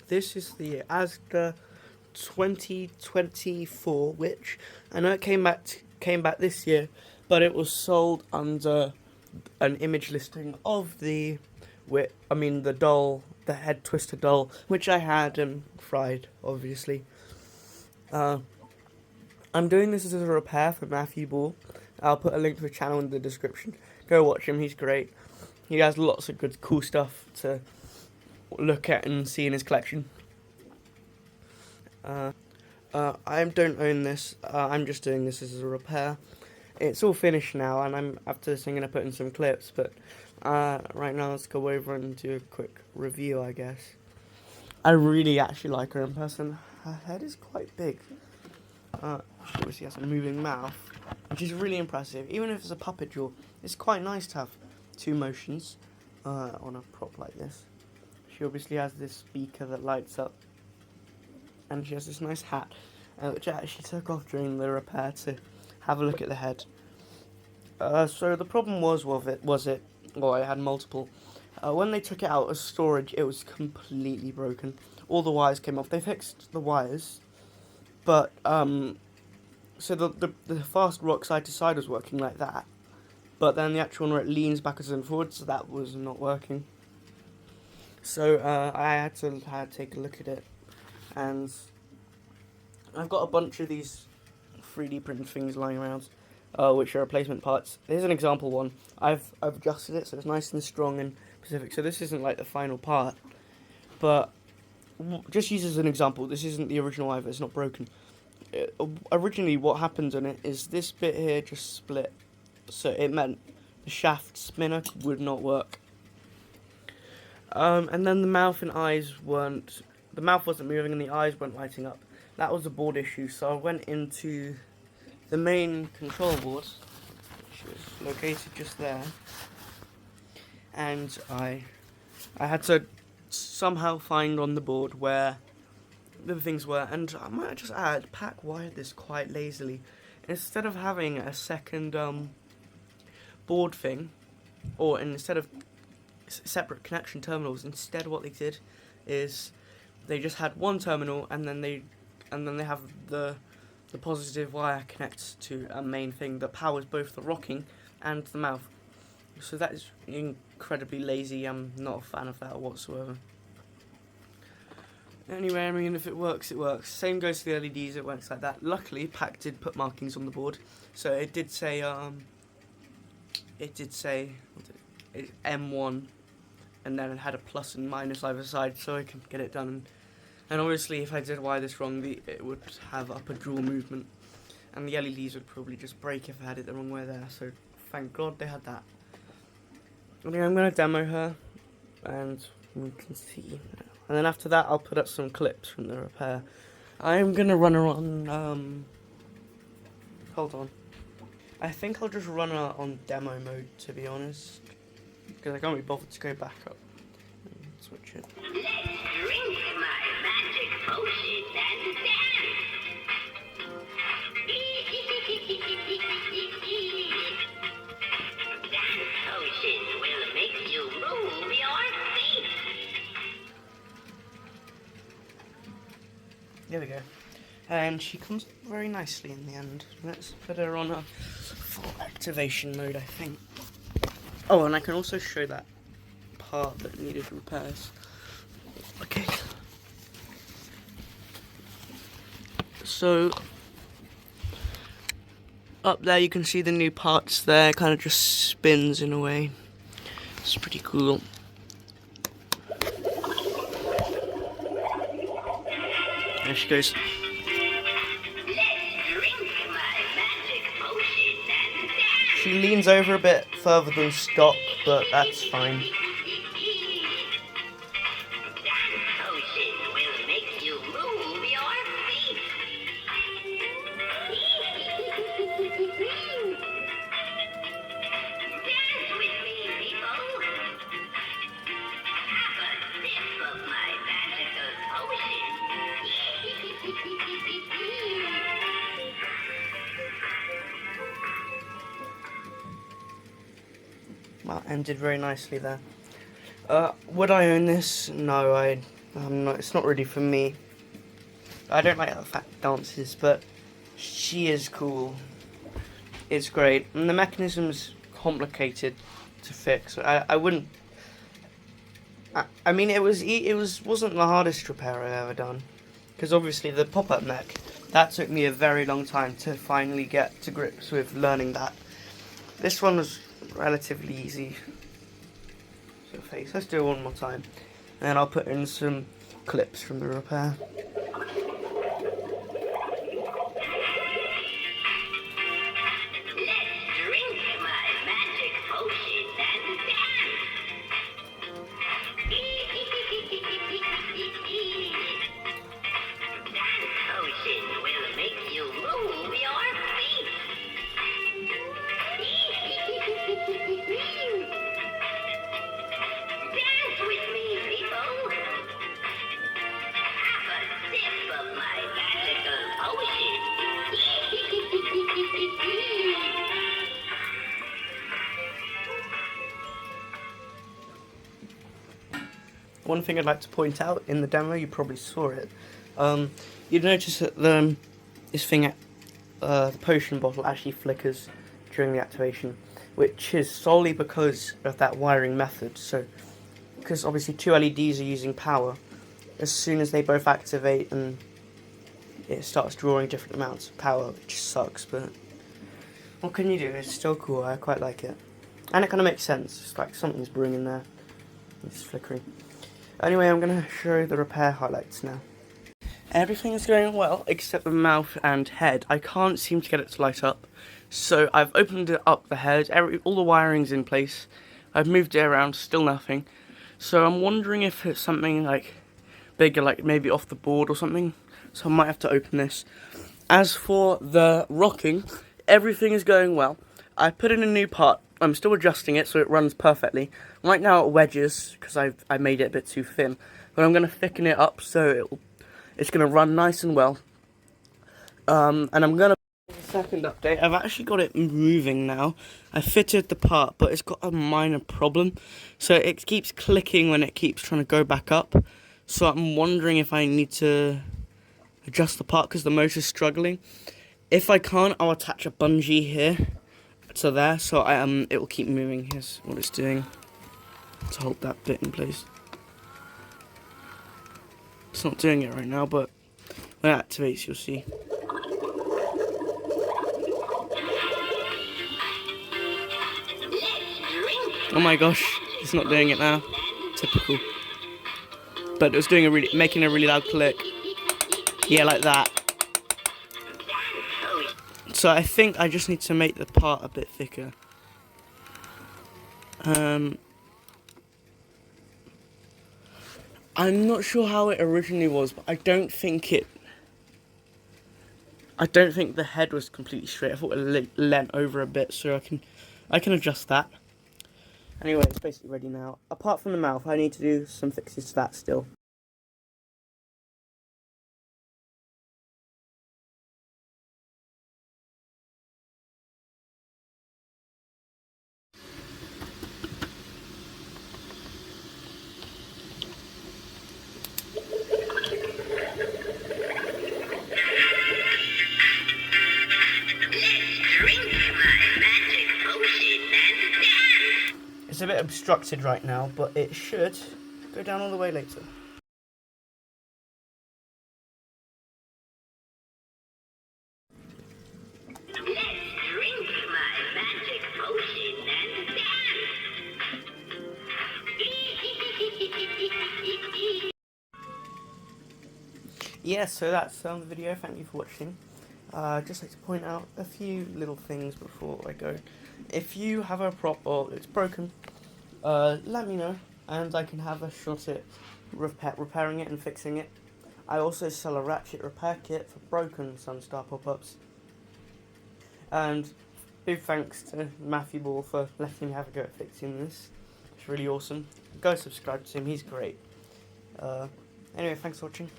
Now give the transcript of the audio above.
This is the Asda 2024 witch. I know it came back this year, but it was sold under an image listing of the the doll, the head twister doll, which I had and fried, obviously. I'm doing this as a repair for Matthew Ball. I'll put a link to his channel in the description. Go watch him, he's great. He has lots of good, cool stuff to look at and see in his collection. I don't own this. I'm just doing this as a repair. It's all finished now, and after this I'm going to put in some clips, but right now let's go over and do a quick review, I guess. I really actually like her in person. Her head is quite big. She obviously has a moving mouth, which is really impressive. Even if it's a puppet jaw, it's quite nice to have two motions on a prop like this. She obviously has this speaker that lights up, and she has this nice hat, which I actually took off during the repair to have a look at the head. So the problem was I had multiple. When they took it out as storage, it was completely broken. All the wires came off. They fixed the wires, but so the fast rock side to side was working like that, but then the actual one where it leans backwards and forwards, that was not working. So I had to take a look at it, and I've got a bunch of these 3D printed things lying around, which are replacement parts. Here's an example one. I've adjusted it so it's nice and strong and specific. So this isn't like the final part, but just use as an example. This isn't the original either. It's not broken. Originally, what happened on it is this bit here just split, so it meant the shaft spinner would not work. And then the mouth and eyes weren't. The mouth wasn't moving and the eyes weren't lighting up. That was a board issue. So I went into the main control board, which is located just there, and I had to somehow find on the board where the things were, and I might just add, Pack wired this quite lazily. Instead of having a second board thing, or instead of separate connection terminals, instead what they did is they just had one terminal, and then they have the positive wire connects to a main thing that powers both the rocking and the mouth. So that is incredibly lazy. I'm not a fan of that whatsoever. Anyway, I mean, if it works, it works. Same goes to the LEDs, it works like that. Luckily, Pack did put markings on the board, so it did say M1, and then it had a plus and minus either side, so I can get it done. And obviously, if I did wire this wrong, it would have upper draw movement, and the LEDs would probably just break if I had it the wrong way there. So thank God they had that. Anyway, I'm gonna demo her, and we can see. And then after that, I'll put up some clips from the repair. I'm gonna run her on, hold on. I think I'll just run her on demo mode, to be honest, because I can't be bothered to go back up and switch it. Let's drink my magic potion and dance. Dance potion will make you move your feet. There we go. And she comes very nicely in the end. Let's put her on a full activation mode, I think. Oh, and I can also show that part that needed repairs. Okay. So, up there you can see the new parts there, kind of just spins in a way. It's pretty cool. There she goes. She leans over a bit further than stock, but that's fine. Well, ended very nicely there. Would I own this? No, I It's not really for me. I don't like how fat dances, but she is cool. It's great, and the mechanism's complicated to fix. I wouldn't. I mean, wasn't the hardest repair I've ever done, because obviously the pop-up mech, that took me a very long time to finally get to grips with learning that. This one was relatively easy. So face. Let's do it one more time, and then I'll put in some clips from the repair. One thing I'd like to point out in the demo, you probably saw it. You'd notice that this thing, the potion bottle, actually flickers during the activation, which is solely because of that wiring method. So, because obviously 2 LEDs are using power, as soon as they both activate, and it starts drawing different amounts of power, which sucks. But what can you do? It's still cool. I quite like it, and it kind of makes sense. It's like something's brewing in there. It's flickering. Anyway, I'm going to show the repair highlights now. Everything is going well, except the mouth and head. I can't seem to get it to light up. So I've opened it up the head, all the wiring's in place. I've moved it around, still nothing. So I'm wondering if it's something like bigger, like maybe off the board or something. So I might have to open this. As for the rocking, everything is going well. I put in a new part. I'm still adjusting it so it runs perfectly. Right now it wedges because I made it a bit too thin, but I'm going to thicken it up so it's going to run nice and well. And I'm going to second update. I've actually got it moving now. I fitted the part, but it's got a minor problem, so it keeps clicking when it keeps trying to go back up. So I'm wondering if I need to adjust the part because the motor's struggling. If I can't, I'll attach a bungee here to there, so it will keep moving. Here's what it's doing to hold that bit in place. It's not doing it right now, but when it activates, you'll see. Oh my gosh, it's not doing it now. Typical. But it was doing making a really loud click. Yeah, like that. So I think I just need to make the part a bit thicker. I'm not sure how it originally was, but I don't think the head was completely straight. I thought it leant over a bit, so I can adjust that. Anyway, it's basically ready now. Apart from the mouth, I need to do some fixes to that still. It's a bit obstructed right now, but it should go down all the way later. Let's drink my magic potion and dance. Yeah, so that's the video. Thank you for watching. Just like to point out a few little things before I go. If you have a prop or it's broken, let me know, and I can have a shot at repairing it and fixing it. I also sell a ratchet repair kit for broken Sunstar pop-ups. And big thanks to Matthew Ball for letting me have a go at fixing this. It's really awesome. Go subscribe to him, he's great. Anyway, thanks for watching.